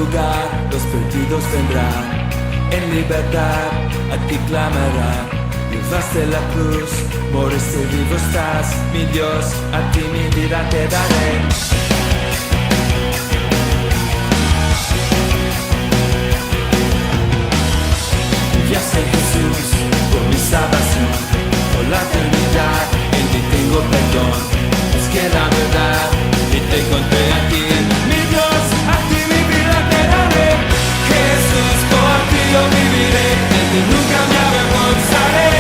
lugar los perdidos vendrán, en libertad a ti clamarán. Llevaste la cruz, moriste, vivo estás, mi Dios, a ti mi vida te daré. Enviaste Jesús por mi salvación, por la eternidad, en ti tengo perdón. Busqué la verdad y te encontré aquí. Mi Dios, a ti mi vida te daré. Jesús, por ti yo viviré, de ti nunca me avergonzaré.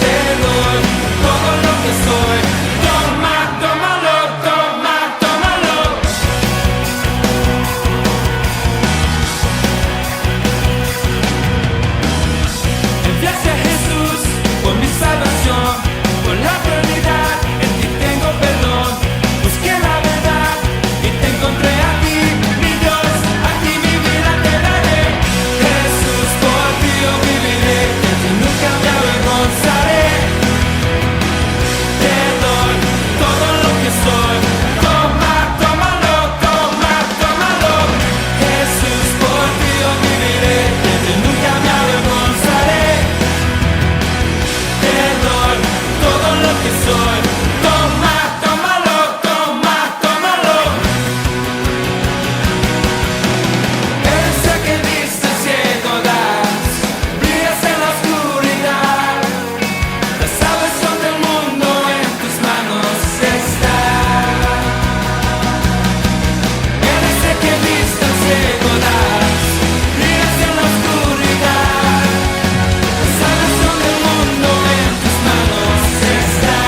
Te doy todo lo que soy. Toma, tómalo, toma, tómalo. Enviaste a Jesús por mi salvación, por la eternidad, en ti tengo perdón. Busqué la verdad y te encontré aquí. Mi Dios, a ti mi vida te daré. Jesús, por ti yo viviré, de ti nunca me avergonzaré. Te doy todo lo que soy. Toma, tómalo, toma, tómalo. Jesús, por ti yo viviré, de ti nunca me avergonzaré. Te doy todo lo que soy. Toma, tómalo, toma, tómalo. Eres el que viste ciego das, brillas en la oscuridad. La salvación del mundo en tus manos está. Eres el que viste ciego das, brillas en la oscuridad. La salvación del mundo en tus manos está.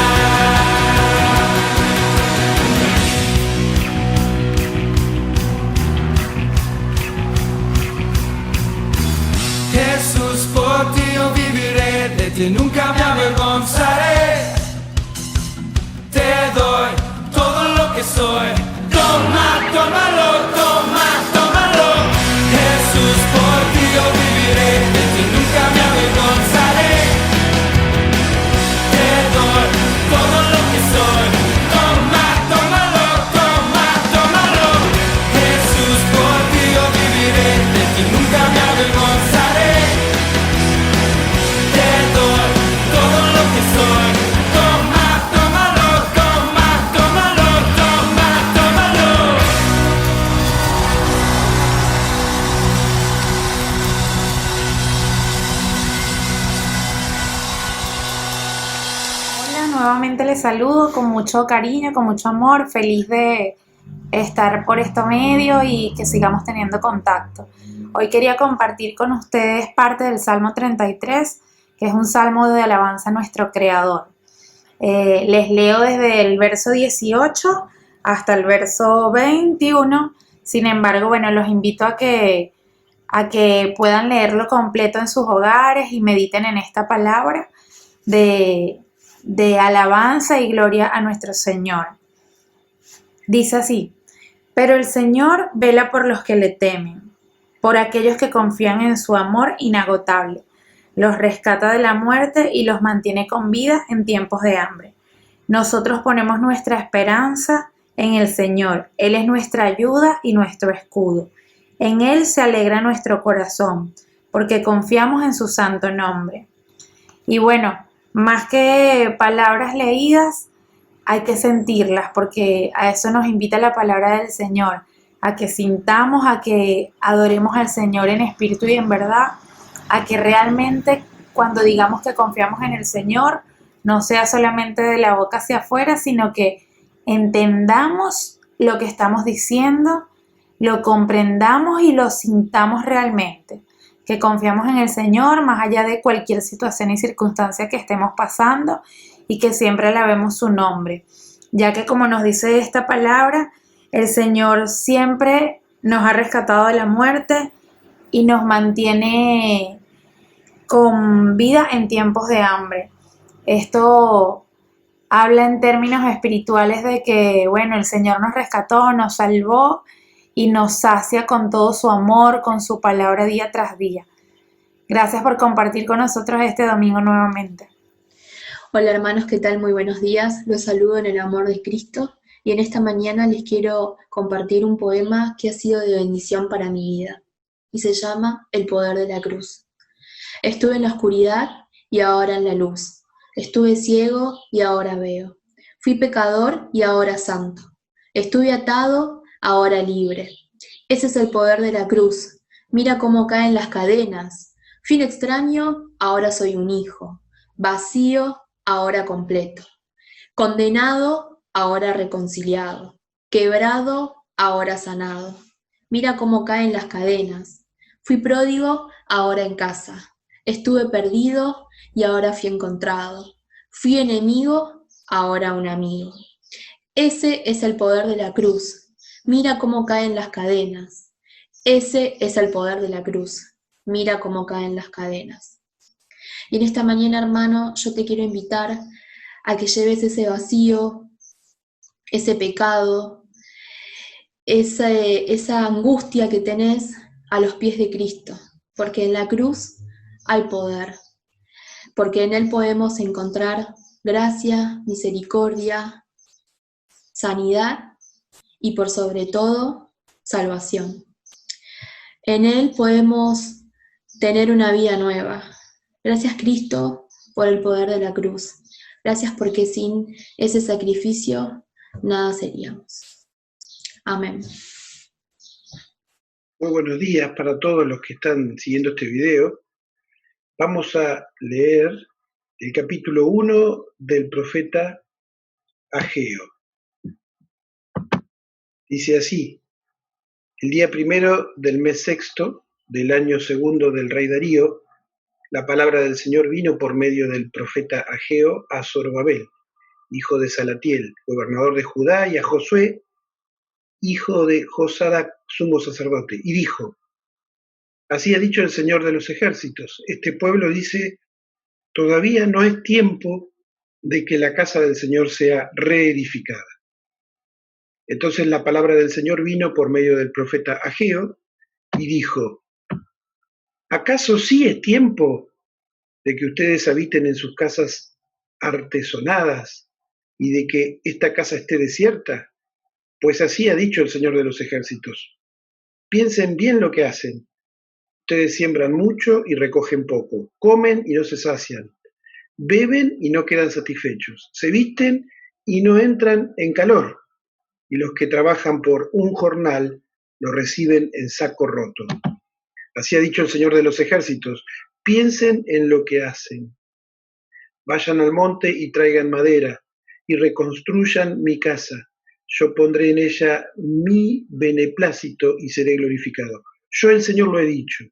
Jesús, por ti yo viviré, de ti nunca me avergonzaré. Te doy todo lo que soy. Toma, tómalo, toma, tómalo. Jesús, por ti yo viviré, de ti nunca me avergonzaré. Te doy todo lo que soy. Toma, tómalo, toma, tómalo. Jesús, por ti yo viviré, de ti nunca me avergonzaré. Te doy todo lo que soy. Toma, tómalo, toma, tómalo, toma, tómalo. Hola, nuevamente les saludo con mucho cariño, con mucho amor, feliz de estar por este medio y que sigamos teniendo contacto. Hoy quería compartir con ustedes parte del Salmo 33, que es un salmo de alabanza a nuestro Creador. Les leo desde el verso 18 hasta el verso 21. Sin embargo, bueno, los invito a que puedan leerlo completo en sus hogares y mediten en esta palabra de alabanza y gloria a nuestro Señor. Dice así: pero el Señor vela por los que le temen, por aquellos que confían en su amor inagotable. Los rescata de la muerte y los mantiene con vida en tiempos de hambre. Nosotros ponemos nuestra esperanza en el Señor. Él es nuestra ayuda y nuestro escudo. En Él se alegra nuestro corazón, porque confiamos en su santo nombre. Y bueno, más que palabras leídas, hay que sentirlas, porque a eso nos invita la palabra del Señor, a que sintamos, a que adoremos al Señor en espíritu y en verdad, a que realmente cuando digamos que confiamos en el Señor, no sea solamente de la boca hacia afuera, sino que entendamos lo que estamos diciendo, lo comprendamos y lo sintamos realmente. Que confiamos en el Señor más allá de cualquier situación y circunstancia que estemos pasando y que siempre alabemos su nombre. Ya que como nos dice esta palabra, el Señor siempre nos ha rescatado de la muerte y nos mantiene con vida en tiempos de hambre. Esto habla en términos espirituales de que, bueno, el Señor nos rescató, nos salvó y nos sacia con todo su amor, con su palabra día tras día. Gracias por compartir con nosotros este domingo nuevamente. Hola hermanos, ¿qué tal? Muy buenos días. Los saludo en el amor de Cristo. y en esta mañana les quiero compartir un poema que ha sido de bendición para mi vida y se llama El poder de la cruz. Estuve en la oscuridad y ahora en la luz. Estuve ciego y ahora veo. Fui pecador y ahora santo. Estuve atado, ahora libre. Ese es el poder de la cruz. Mira cómo caen las cadenas. Fui un extraño, ahora soy un hijo. Vacío, ahora completo. Condenado, ahora reconciliado. Quebrado, ahora sanado. Mira cómo caen las cadenas. Fui pródigo, ahora en casa. Estuve perdido y ahora fui encontrado. Fui enemigo, ahora un amigo. Ese es el poder de la cruz. Mira cómo caen las cadenas. Ese es el poder de la cruz. Mira cómo caen las cadenas. Y en esta mañana, hermano, yo te quiero invitar a que lleves ese vacío, ese pecado, esa angustia que tenés a los pies de Cristo, porque en la cruz hay poder, porque en Él podemos encontrar gracia, misericordia, sanidad y por sobre todo, salvación. En Él podemos tener una vida nueva. Gracias, Cristo, por el poder de la cruz. Gracias porque sin ese sacrificio nada seríamos. Amén. Muy buenos días para todos los que están siguiendo este video. Vamos a leer el capítulo 1 del profeta Ageo. Dice así: el día primero del mes sexto del año segundo del rey Darío, la palabra del Señor vino por medio del profeta Ageo a Zorobabel, hijo de Salatiel, gobernador de Judá, y a Josué, hijo de Josadac, sumo sacerdote, y dijo: así ha dicho el Señor de los ejércitos, este pueblo dice, todavía no es tiempo de que la casa del Señor sea reedificada. Entonces la palabra del Señor vino por medio del profeta Ageo y dijo: ¿acaso sí es tiempo de que ustedes habiten en sus casas artesonadas y de que esta casa esté desierta? Pues así ha dicho el Señor de los ejércitos. Piensen bien lo que hacen. Ustedes siembran mucho y recogen poco, comen y no se sacian, beben y no quedan satisfechos, se visten y no entran en calor, y los que trabajan por un jornal lo reciben en saco roto. Así ha dicho el Señor de los ejércitos. Piensen en lo que hacen. Vayan al monte y traigan madera y reconstruyan mi casa. Yo pondré en ella mi beneplácito y seré glorificado. Yo el Señor lo he dicho.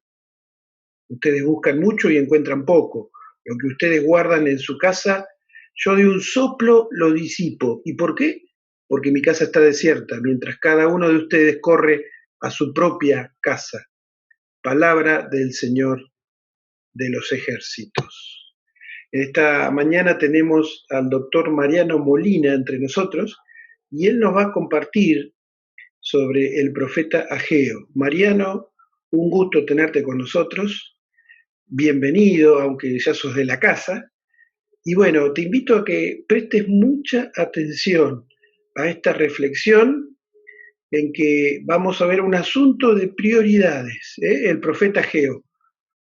Ustedes buscan mucho y encuentran poco. Lo que ustedes guardan en su casa, yo de un soplo lo disipo. ¿Y por qué? Porque mi casa está desierta, mientras cada uno de ustedes corre a su propia casa. Palabra del Señor de los ejércitos. Esta mañana tenemos al doctor Mariano Molina entre nosotros y él nos va a compartir sobre el profeta Ageo. Mariano, un gusto tenerte con nosotros. Bienvenido, aunque ya sos de la casa. Y bueno, te invito a que prestes mucha atención a esta reflexión en que vamos a ver un asunto de prioridades, el profeta Ageo.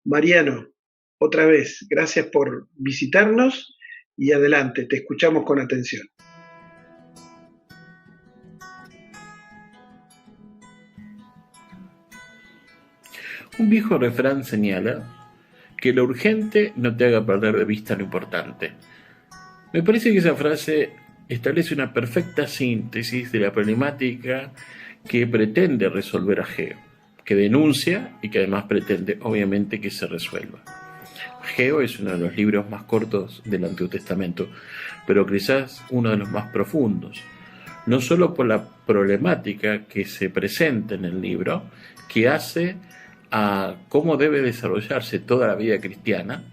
Mariano, otra vez, gracias por visitarnos y adelante, te escuchamos con atención. Un viejo refrán señala que lo urgente no te haga perder de vista lo importante. Me parece que esa frase establece una perfecta síntesis de la problemática que pretende resolver Ageo, que denuncia y que además pretende, obviamente, que se resuelva. Ageo es uno de los libros más cortos del Antiguo Testamento, pero quizás uno de los más profundos, no solo por la problemática que se presenta en el libro, que hace a cómo debe desarrollarse toda la vida cristiana,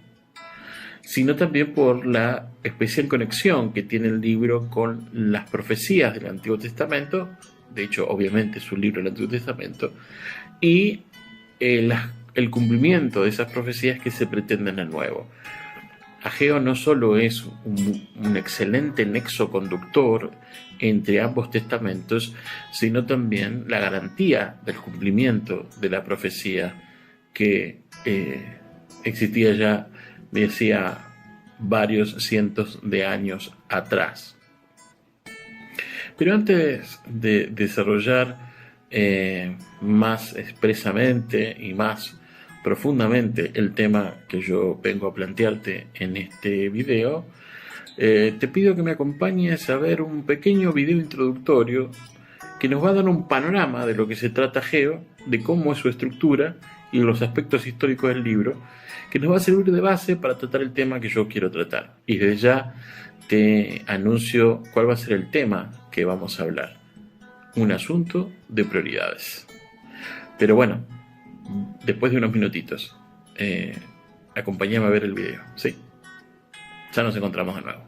sino también por la especial conexión que tiene el libro con las profecías del Antiguo Testamento. De hecho, obviamente es un libro del Antiguo Testamento, y el cumplimiento de esas profecías que se pretenden en el Nuevo. Ageo no solo es un excelente nexo conductor entre ambos testamentos, sino también la garantía del cumplimiento de la profecía que existía ya de hacía varios cientos de años atrás. Pero antes de desarrollar más expresamente y más profundamente el tema que yo vengo a plantearte en este video, te pido que me acompañes a ver un pequeño video introductorio que nos va a dar un panorama de lo que se trata Ageo, de cómo es su estructura y los aspectos históricos del libro, que nos va a servir de base para tratar el tema que yo quiero tratar. Y desde ya te anuncio cuál va a ser el tema que vamos a hablar. Un asunto de prioridades. Pero bueno, después de unos minutitos, acompáñame a ver el video, ¿sí? Ya nos encontramos de nuevo.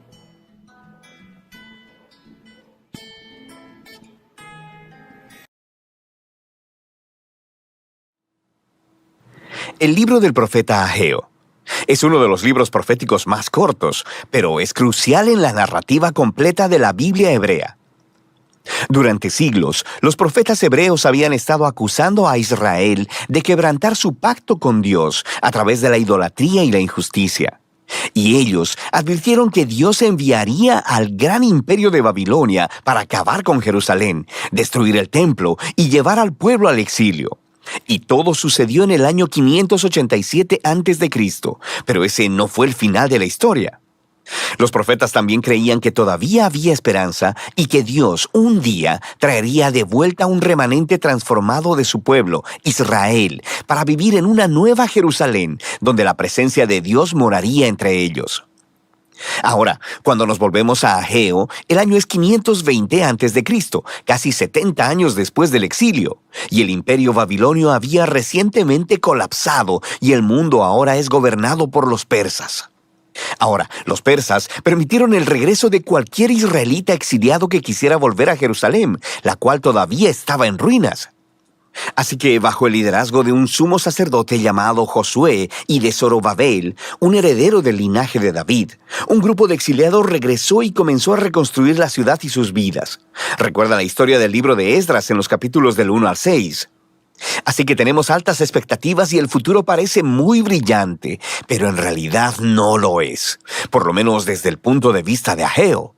El libro del profeta Ageo es uno de los libros proféticos más cortos, pero es crucial en la narrativa completa de la Biblia hebrea. Durante siglos, los profetas hebreos habían estado acusando a Israel de quebrantar su pacto con Dios a través de la idolatría y la injusticia. Y ellos advirtieron que Dios enviaría al gran imperio de Babilonia para acabar con Jerusalén, destruir el templo y llevar al pueblo al exilio. Y todo sucedió en el año 587 a.C., pero ese no fue el final de la historia. Los profetas también creían que todavía había esperanza y que Dios un día traería de vuelta un remanente transformado de su pueblo, Israel, para vivir en una nueva Jerusalén, donde la presencia de Dios moraría entre ellos. Ahora, cuando nos volvemos a Ageo, el año es 520 a.C., casi 70 años después del exilio, y el imperio babilonio había recientemente colapsado y el mundo ahora es gobernado por los persas. Ahora, los persas permitieron el regreso de cualquier israelita exiliado que quisiera volver a Jerusalén, la cual todavía estaba en ruinas. Así que, bajo el liderazgo de un sumo sacerdote llamado Josué y de Zorobabel, un heredero del linaje de David, un grupo de exiliados regresó y comenzó a reconstruir la ciudad y sus vidas. Recuerda la historia del libro de Esdras en los capítulos del 1 al 6. Así que tenemos altas expectativas y el futuro parece muy brillante, pero en realidad no lo es, por lo menos desde el punto de vista de Ageo.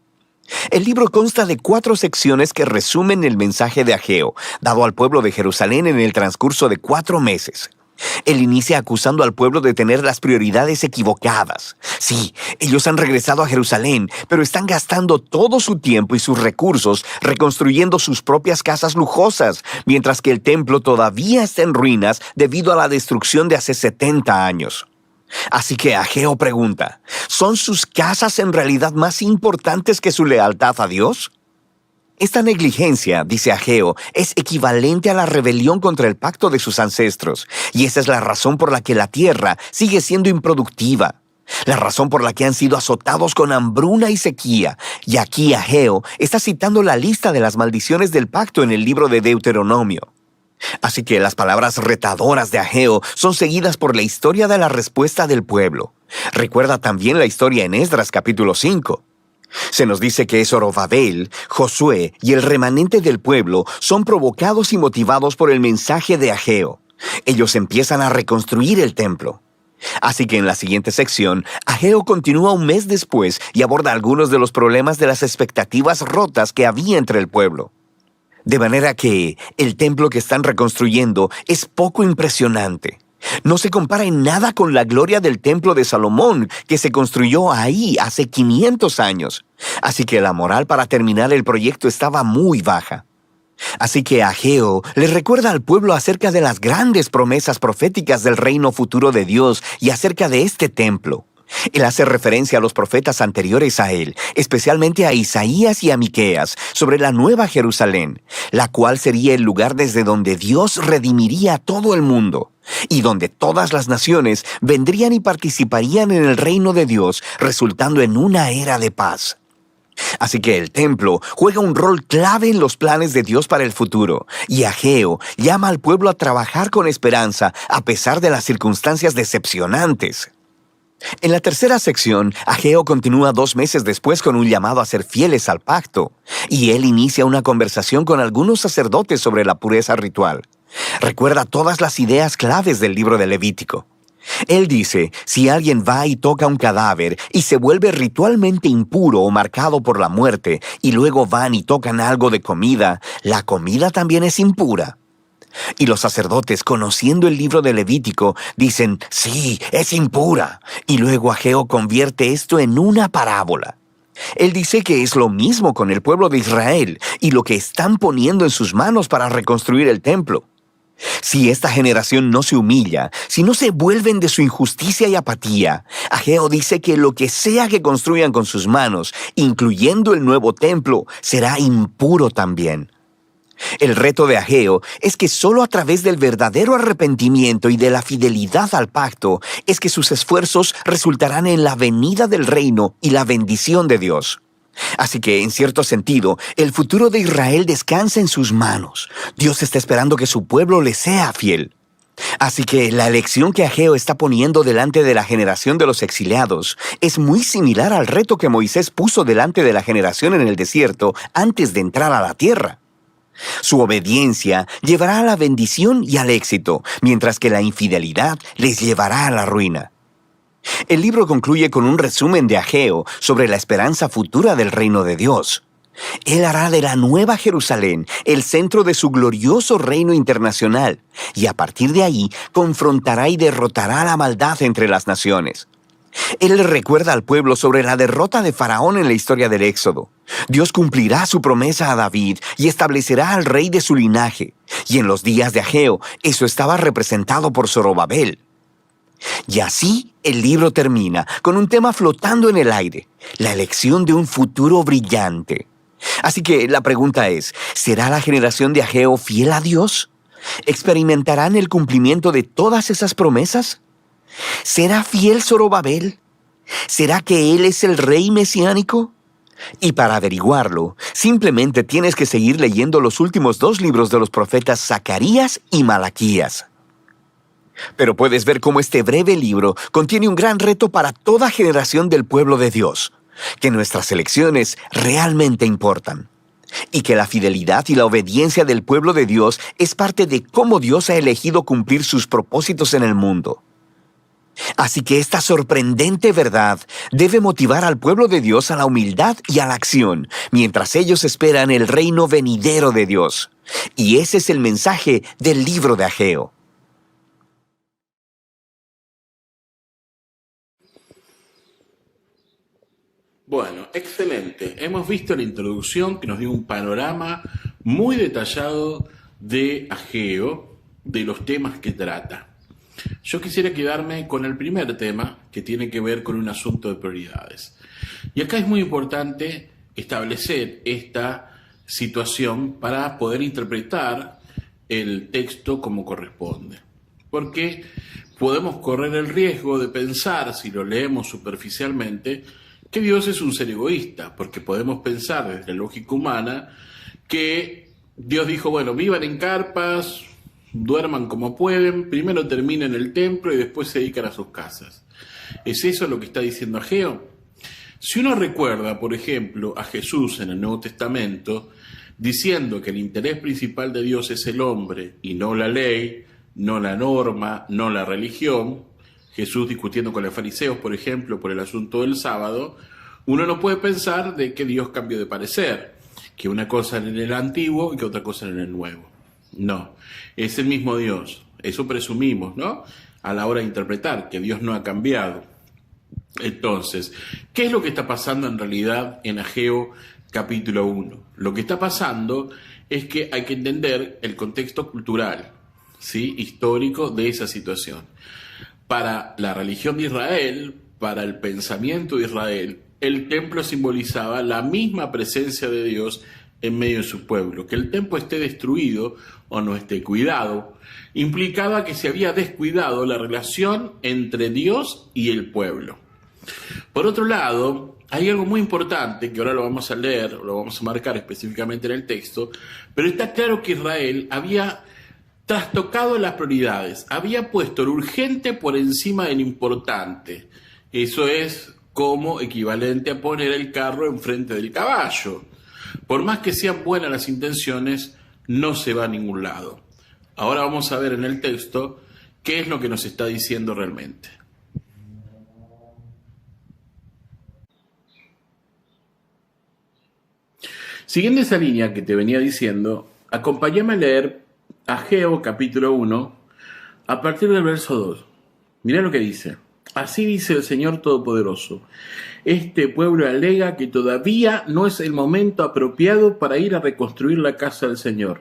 El libro consta de 4 secciones que resumen el mensaje de Ageo, dado al pueblo de Jerusalén en el transcurso de 4 meses. Él inicia acusando al pueblo de tener las prioridades equivocadas. Sí, ellos han regresado a Jerusalén, pero están gastando todo su tiempo y sus recursos reconstruyendo sus propias casas lujosas, mientras que el templo todavía está en ruinas debido a la destrucción de hace 70 años. Así que Ageo pregunta, ¿son sus casas en realidad más importantes que su lealtad a Dios? Esta negligencia, dice Ageo, es equivalente a la rebelión contra el pacto de sus ancestros, y esa es la razón por la que la tierra sigue siendo improductiva, la razón por la que han sido azotados con hambruna y sequía. Y aquí Ageo está citando la lista de las maldiciones del pacto en el libro de Deuteronomio. Así que las palabras retadoras de Ageo son seguidas por la historia de la respuesta del pueblo. Recuerda también la historia en Esdras capítulo 5. Se nos dice que Zorobabel, Josué y el remanente del pueblo son provocados y motivados por el mensaje de Ageo. Ellos empiezan a reconstruir el templo. Así que en la siguiente sección, Ageo continúa un mes después y aborda algunos de los problemas de las expectativas rotas que había entre el pueblo. De manera que el templo que están reconstruyendo es poco impresionante. No se compara en nada con la gloria del templo de Salomón, que se construyó ahí hace 500 años. Así que la moral para terminar el proyecto estaba muy baja. Así que Ageo le recuerda al pueblo acerca de las grandes promesas proféticas del reino futuro de Dios y acerca de este templo. Él hace referencia a los profetas anteriores a él, especialmente a Isaías y a Miqueas, sobre la nueva Jerusalén, la cual sería el lugar desde donde Dios redimiría a todo el mundo, y donde todas las naciones vendrían y participarían en el reino de Dios, resultando en una era de paz. Así que el templo juega un rol clave en los planes de Dios para el futuro, y Ageo llama al pueblo a trabajar con esperanza a pesar de las circunstancias decepcionantes. En la tercera sección, Ageo continúa 2 meses después con un llamado a ser fieles al pacto, y él inicia una conversación con algunos sacerdotes sobre la pureza ritual. Recuerda todas las ideas claves del libro de Levítico. Él dice, si alguien va y toca un cadáver y se vuelve ritualmente impuro o marcado por la muerte, y luego van y tocan algo de comida, la comida también es impura. Y los sacerdotes, conociendo el libro de Levítico, dicen, sí, es impura. Y luego Ageo convierte esto en una parábola. Él dice que es lo mismo con el pueblo de Israel y lo que están poniendo en sus manos para reconstruir el templo. Si esta generación no se humilla, si no se vuelven de su injusticia y apatía, Ageo dice que lo que sea que construyan con sus manos, incluyendo el nuevo templo, será impuro también. El reto de Ageo es que solo a través del verdadero arrepentimiento y de la fidelidad al pacto es que sus esfuerzos resultarán en la venida del reino y la bendición de Dios. Así que, en cierto sentido, el futuro de Israel descansa en sus manos. Dios está esperando que su pueblo le sea fiel. Así que la elección que Ageo está poniendo delante de la generación de los exiliados es muy similar al reto que Moisés puso delante de la generación en el desierto antes de entrar a la tierra. Su obediencia llevará a la bendición y al éxito, mientras que la infidelidad les llevará a la ruina. El libro concluye con un resumen de Ageo sobre la esperanza futura del reino de Dios. Él hará de la Nueva Jerusalén el centro de su glorioso reino internacional, y a partir de ahí confrontará y derrotará la maldad entre las naciones. Él le recuerda al pueblo sobre la derrota de Faraón en la historia del Éxodo. Dios cumplirá su promesa a David y establecerá al rey de su linaje. Y en los días de Ageo, eso estaba representado por Zorobabel. Y así el libro termina con un tema flotando en el aire, la elección de un futuro brillante. Así que la pregunta es, ¿será la generación de Ageo fiel a Dios? ¿Experimentarán el cumplimiento de todas esas promesas? ¿Será fiel Zorobabel? ¿Será que él es el rey mesiánico? Y para averiguarlo, simplemente tienes que seguir leyendo los últimos 2 libros de los profetas Zacarías y Malaquías. Pero puedes ver cómo este breve libro contiene un gran reto para toda generación del pueblo de Dios, que nuestras elecciones realmente importan, y que la fidelidad y la obediencia del pueblo de Dios es parte de cómo Dios ha elegido cumplir sus propósitos en el mundo. Así que esta sorprendente verdad debe motivar al pueblo de Dios a la humildad y a la acción, mientras ellos esperan el reino venidero de Dios. Y ese es el mensaje del libro de Ageo. Bueno, excelente. Hemos visto la introducción que nos dio un panorama muy detallado de Ageo, de los temas que trata. Yo quisiera quedarme con el primer tema, que tiene que ver con un asunto de prioridades. Y acá es muy importante establecer esta situación para poder interpretar el texto como corresponde. Porque podemos correr el riesgo de pensar, si lo leemos superficialmente, que Dios es un ser egoísta, porque podemos pensar desde la lógica humana que Dios dijo, bueno, vivan en carpas, duerman como pueden, primero terminen el templo y después se dedican a sus casas. ¿Es eso lo que está diciendo Ageo? Si uno recuerda, por ejemplo, a Jesús en el Nuevo Testamento, diciendo que el interés principal de Dios es el hombre y no la ley, no la norma, no la religión, Jesús discutiendo con los fariseos, por ejemplo, por el asunto del sábado, uno no puede pensar de que Dios cambió de parecer, que una cosa en el antiguo y que otra cosa en el nuevo. No, es el mismo Dios. Eso presumimos, ¿no? A la hora de interpretar, que Dios no ha cambiado. Entonces, ¿qué es lo que está pasando en realidad en Ageo capítulo 1? Lo que está pasando es que hay que entender el contexto cultural, ¿sí?, histórico de esa situación. Para la religión de Israel, para el pensamiento de Israel, el templo simbolizaba la misma presencia de Dios en medio de su pueblo. Que el templo esté destruido o no esté cuidado implicaba que se había descuidado la relación entre Dios y el pueblo. Por otro lado, hay algo muy importante que ahora lo vamos a leer, lo vamos a marcar específicamente en el texto, pero está claro que Israel había trastocado las prioridades, había puesto lo urgente por encima de lo importante. Eso es como equivalente a poner el carro enfrente del caballo. Por más que sean buenas las intenciones, no se va a ningún lado. Ahora vamos a ver en el texto qué es lo que nos está diciendo realmente. Siguiendo esa línea que te venía diciendo, acompáñame a leer Ageo capítulo 1 a partir del verso 2. Mirá lo que dice. Así dice el Señor Todopoderoso. Este pueblo alega que todavía no es el momento apropiado para ir a reconstruir la casa del Señor.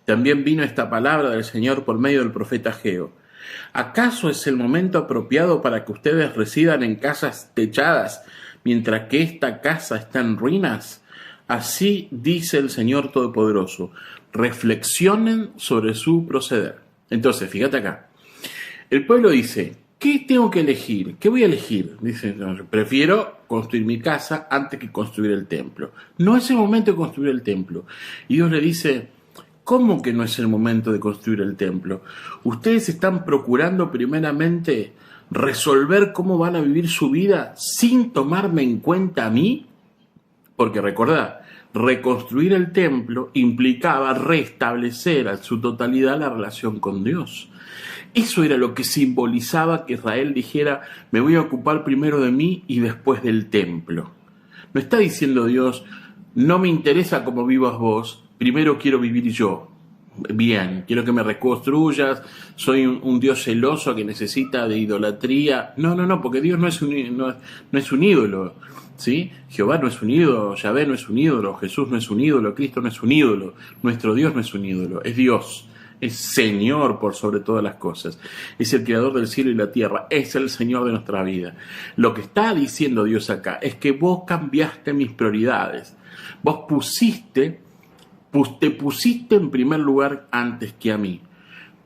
También vino esta palabra del Señor por medio del profeta Ageo. ¿Acaso es el momento apropiado para que ustedes residan en casas techadas mientras que esta casa está en ruinas? Así dice el Señor Todopoderoso. Reflexionen sobre su proceder. Entonces, fíjate acá. El pueblo dice, ¿qué tengo que elegir? ¿Qué voy a elegir? Dice, no, prefiero construir mi casa antes que construir el templo. No es el momento de construir el templo. Y Dios le dice, ¿cómo que no es el momento de construir el templo? Ustedes están procurando primeramente resolver cómo van a vivir su vida sin tomarme en cuenta a mí. Porque recordad, reconstruir el templo implicaba restablecer a su totalidad la relación con Dios. Eso era lo que simbolizaba que Israel dijera, me voy a ocupar primero de mí y después del templo. No está diciendo Dios, no me interesa cómo vivas vos, primero quiero vivir yo. Bien, quiero que me reconstruyas, soy un Dios celoso que necesita de idolatría. No, porque Dios no es un ídolo, ¿sí? Jehová no es un ídolo, Yahvé no es un ídolo, Jesús no es un ídolo, Cristo no es un ídolo, nuestro Dios no es un ídolo, es Dios, es Señor por sobre todas las cosas, es el creador del cielo y la tierra, es el Señor de nuestra vida. Lo que está diciendo Dios acá es que vos cambiaste mis prioridades, vos te pusiste en primer lugar antes que a mí.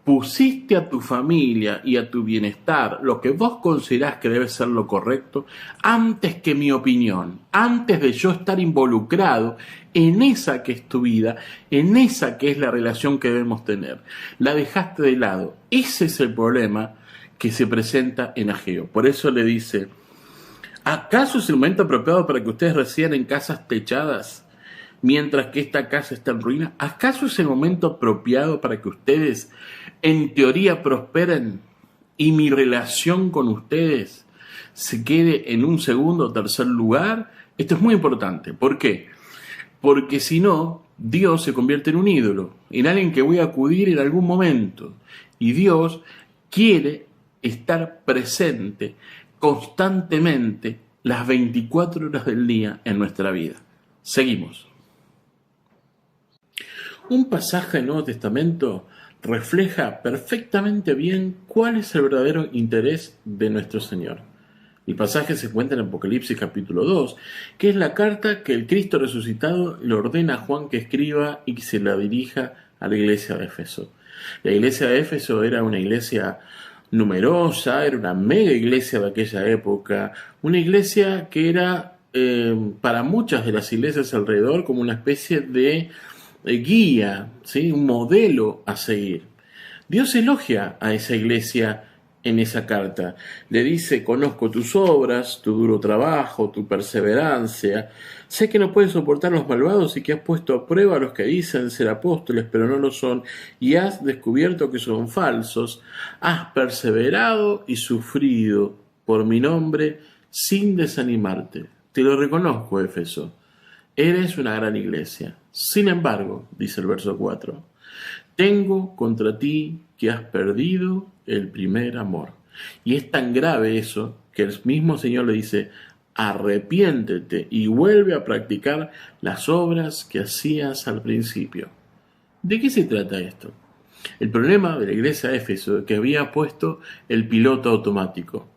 Pusiste a tu familia y a tu bienestar, lo que vos considerás que debe ser lo correcto, antes que mi opinión, antes de yo estar involucrado en esa que es tu vida, en esa que es la relación que debemos tener. La dejaste de lado. Ese es el problema que se presenta en Ageo. Por eso le dice, ¿acaso es el momento apropiado para que ustedes residan en casas techadas mientras que esta casa está en ruina? ¿Acaso es el momento apropiado para que ustedes, en teoría, prosperen y mi relación con ustedes se quede en un segundo o tercer lugar? Esto es muy importante. ¿Por qué? Porque si no, Dios se convierte en un ídolo, en alguien que voy a acudir en algún momento. Y Dios quiere estar presente constantemente las 24 horas del día en nuestra vida. Seguimos. Un pasaje del Nuevo Testamento refleja perfectamente bien cuál es el verdadero interés de nuestro Señor. El pasaje se encuentra en Apocalipsis capítulo 2, que es la carta que el Cristo resucitado le ordena a Juan que escriba y que se la dirija a la iglesia de Éfeso. La iglesia de Éfeso era una iglesia numerosa, era una mega iglesia de aquella época, una iglesia que era para muchas de las iglesias alrededor como una especie de guía, ¿sí? Un modelo a seguir. Dios elogia a esa iglesia en esa carta. Le dice, conozco tus obras, tu duro trabajo, tu perseverancia. Sé que no puedes soportar los malvados y que has puesto a prueba a los que dicen ser apóstoles, pero no lo son, y has descubierto que son falsos. Has perseverado y sufrido por mi nombre sin desanimarte. Te lo reconozco, Éfeso. Eres una gran iglesia. Sin embargo, dice el verso 4, tengo contra ti que has perdido el primer amor. Y es tan grave eso que el mismo Señor le dice, arrepiéntete y vuelve a practicar las obras que hacías al principio. ¿De qué se trata esto? El problema de la iglesia de Éfeso es que había puesto el piloto automático.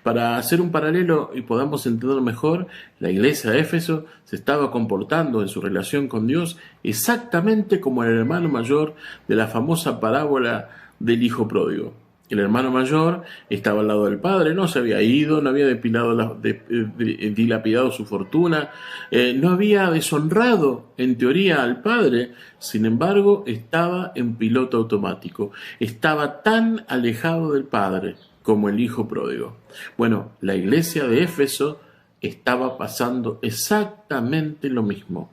Para hacer un paralelo y podamos entender mejor, la iglesia de Éfeso se estaba comportando en su relación con Dios exactamente como el hermano mayor de la famosa parábola del hijo pródigo. El hermano mayor estaba al lado del padre, no se había ido, no había dilapidado su fortuna, no había deshonrado en teoría al padre, sin embargo estaba en piloto automático, estaba tan alejado del padre como el hijo pródigo. Bueno, la iglesia de Éfeso estaba pasando exactamente lo mismo.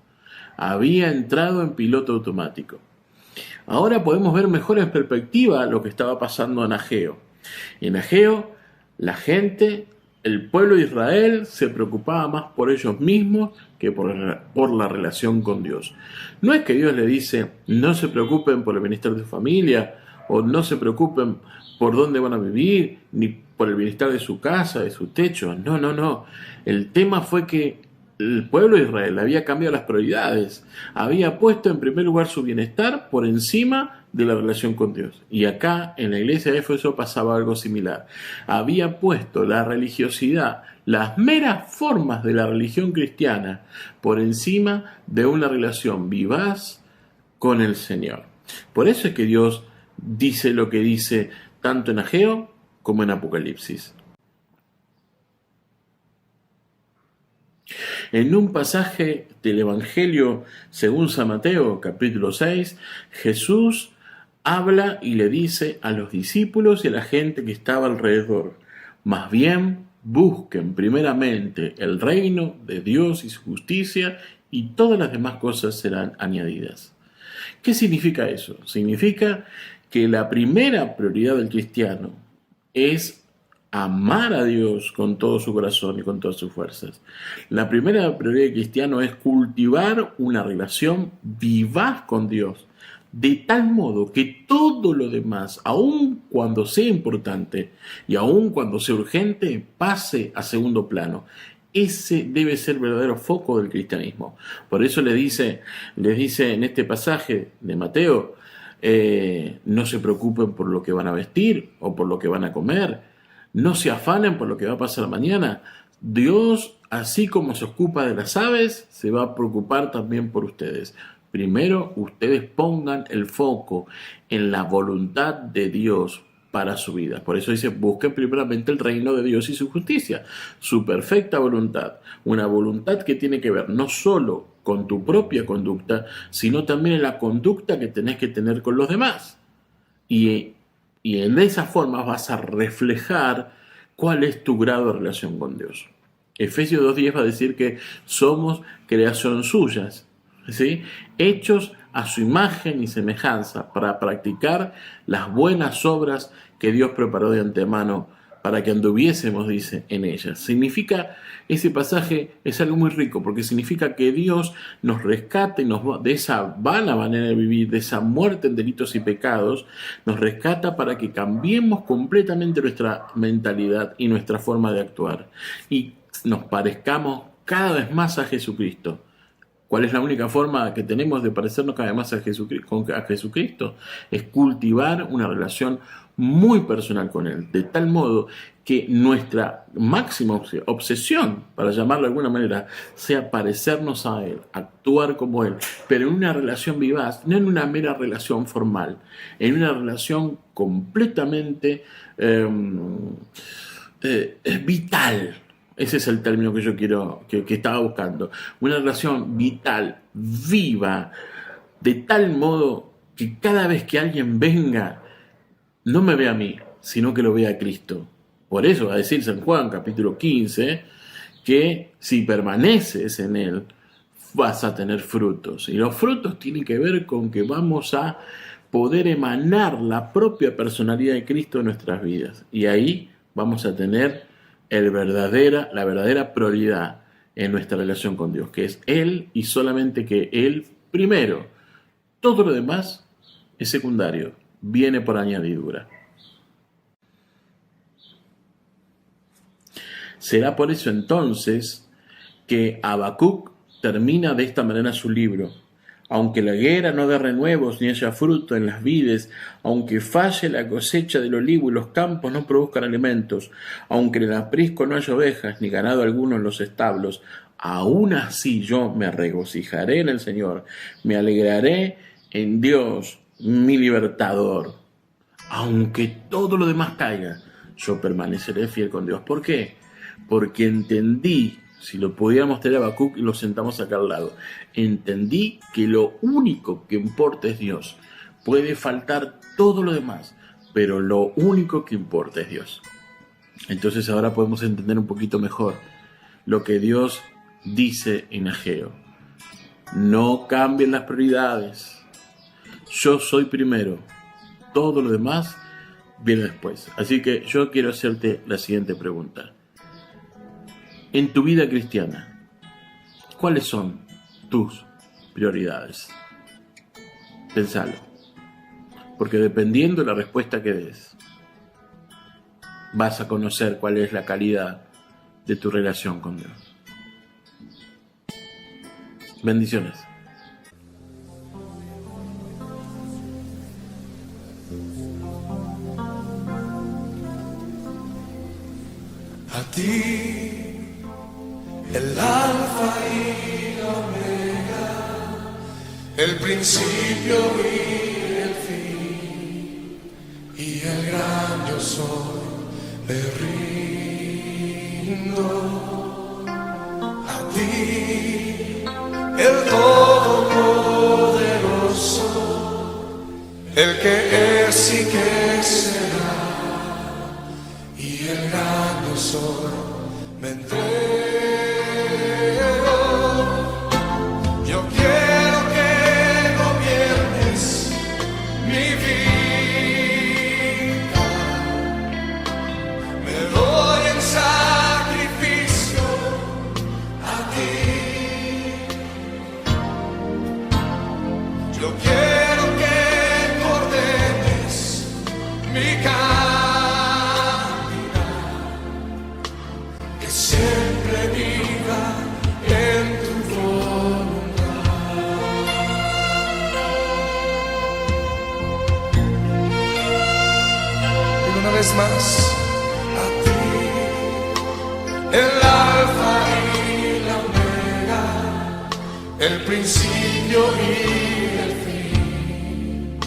Había entrado en piloto automático. Ahora podemos ver mejor en perspectiva lo que estaba pasando en Ageo. En Ageo, la gente, el pueblo de Israel, se preocupaba más por ellos mismos que por la relación con Dios. No es que Dios le dice, no se preocupen por el bienestar de su familia, o no se preocupen por dónde van a vivir, ni por el bienestar de su casa, de su techo. No. El tema fue que el pueblo de Israel había cambiado las prioridades, había puesto en primer lugar su bienestar por encima de la relación con Dios. Y acá en la iglesia de Éfeso pasaba algo similar. Había puesto la religiosidad, las meras formas de la religión cristiana por encima de una relación vivaz con el Señor. Por eso es que Dios dice lo que dice tanto en Ageo como en Apocalipsis. En un pasaje del Evangelio según San Mateo, capítulo 6, Jesús habla y le dice a los discípulos y a la gente que estaba alrededor, más bien busquen primeramente el reino de Dios y su justicia y todas las demás cosas serán añadidas. ¿Qué significa eso? Significa que la primera prioridad del cristiano es amar a Dios con todo su corazón y con todas sus fuerzas. La primera prioridad del cristiano es cultivar una relación vivaz con Dios, de tal modo que todo lo demás, aun cuando sea importante y aun cuando sea urgente, pase a segundo plano. Ese debe ser el verdadero foco del cristianismo. Por eso les dice en este pasaje de Mateo, no se preocupen por lo que van a vestir o por lo que van a comer. No se afanen por lo que va a pasar mañana. Dios, así como se ocupa de las aves, se va a preocupar también por ustedes. Primero, ustedes pongan el foco en la voluntad de Dios para su vida. Por eso dice, busquen primeramente el reino de Dios y su justicia, su perfecta voluntad. Una voluntad que tiene que ver no solo con tu propia conducta, sino también en la conducta que tenés que tener con los demás. Y de esa forma vas a reflejar cuál es tu grado de relación con Dios. Efesios 2:10 va a decir que somos creación suyas, ¿sí? Hechos a su imagen y semejanza para practicar las buenas obras que Dios preparó de antemano para que anduviésemos, dice, en ellas. Significa, ese pasaje es algo muy rico, porque significa que Dios nos rescata y de esa vana manera de vivir, de esa muerte en delitos y pecados, nos rescata para que cambiemos completamente nuestra mentalidad y nuestra forma de actuar. Y nos parezcamos cada vez más a Jesucristo. ¿Cuál es la única forma que tenemos de parecernos cada vez más a Jesucristo? Es cultivar una relación muy personal con Él, de tal modo que nuestra máxima obsesión, para llamarlo de alguna manera, sea parecernos a Él, actuar como Él, pero en una relación vivaz, no en una mera relación formal, en una relación completamente vital. Ese es el término que yo que estaba buscando. Una relación vital, viva, de tal modo que cada vez que alguien venga, no me vea a mí, sino que lo vea a Cristo. Por eso va a decir San Juan, capítulo 15, que si permaneces en Él, vas a tener frutos. Y los frutos tienen que ver con que vamos a poder emanar la propia personalidad de Cristo en nuestras vidas. Y ahí vamos a tener la verdadera prioridad en nuestra relación con Dios, que es Él y solamente que Él primero. Todo lo demás es secundario, viene por añadidura. Será por eso entonces que Habacuc termina de esta manera su libro. Aunque la higuera no dé renuevos ni haya fruto en las vides, aunque falle la cosecha del olivo y los campos no produzcan alimentos, aunque en el aprisco no haya ovejas ni ganado alguno en los establos, aún así yo me regocijaré en el Señor, me alegraré en Dios, mi libertador. Aunque todo lo demás caiga, yo permaneceré fiel con Dios. ¿Por qué? Porque entendí, si lo pudiéramos tener a Habacuc y lo sentamos acá al lado, entendí que lo único que importa es Dios. Puede faltar todo lo demás, pero lo único que importa es Dios. Entonces ahora podemos entender un poquito mejor lo que Dios dice en Ageo. No cambien las prioridades. Yo soy primero. Todo lo demás viene después. Así que yo quiero hacerte la siguiente pregunta. En tu vida cristiana, ¿cuáles son tus prioridades? Pensalo. Porque dependiendo de la respuesta que des, vas a conocer cuál es la calidad de tu relación con Dios. Bendiciones. A ti, el alfa y la omega, el principio y el fin, y el gran yo soy, me rindo. A ti, el todopoderoso, el que es y que será, y el gran yo soy, me entrego. Yo quiero que gobiernes mi vida. Me doy en sacrificio a ti. Yo quiero que ordenes mi siempre viva en tu voluntad. Y una vez más, a ti, el alfa y la omega, el principio y el fin,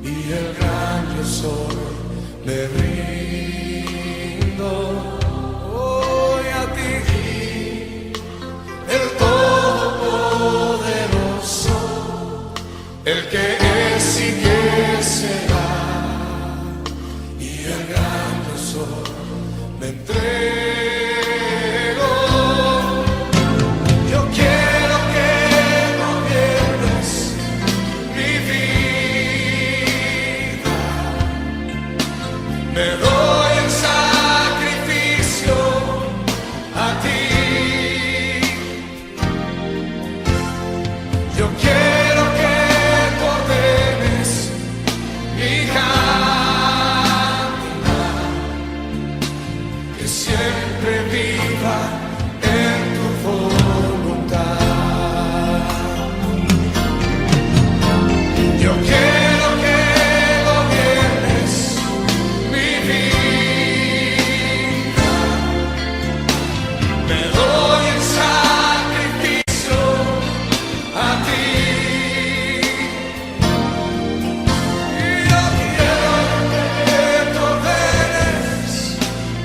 y el gran yo soy, me rindo. El todopoderoso, el que es y que será, y el gran yo soy, me entrego. Yo quiero que gobiernes mi vida. Me doy en sacrificio a ti. Yo quiero que tú ordenes mi caminar, que siempre viva en tu voluntad. Yo quiero que gobiernes mi vida. Me doy en sacrificio a ti. Y yo quiero que tú ordenes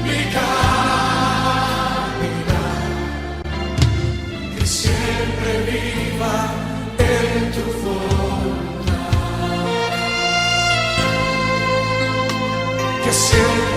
mi caminar, que siempre viva en tu voluntad, que siempre